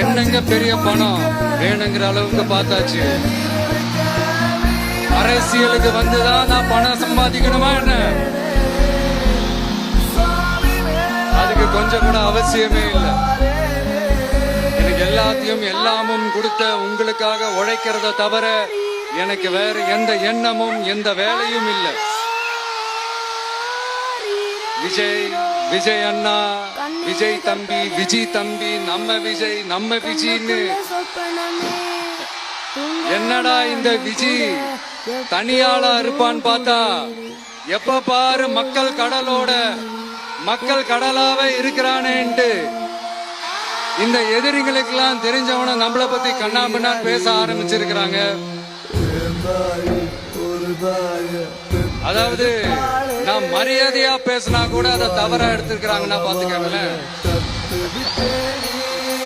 என்னங்க பெரிய பணம் வேணுங்கிற அளவுக்கு பார்த்தாச்சு. அரசியலுக்கு வந்துதான் நான் பணம் சம்பாதிக்கணுமா என்ன? அதுக்கு கொஞ்சம் கூட அவசியமே இல்லை. எனக்கு எல்லாத்தையும் எல்லாமும் கொடுத்த உங்களுக்காக உழைக்கிறத தவிர எனக்கு வேற எந்த எண்ணமும் எந்த வேலையும் இல்லை. விஜய் அண்ணா, விஜய் தம்பி, விஜய் தம்பி, நம்ம விஜய்னு என்னடா இந்த விஜய் தனியாளா இருப்பான்னு பார்த்தா எப்ப பாரு மக்கள் கடலாவே இருக்கிறானேன்ட்டு இந்த எதிரிகளுக்கெல்லாம் தெரிஞ்சவன நம்மளை பத்தி கண்ணாமண்ணா பேச ஆரம்பிச்சிருக்கிறாங்க. அதாவது நான் மரியாதையா பேசினா கூட அதை தவறா எடுத்துக்கிறாங்கன்னா பாத்துக்கங்களேன்.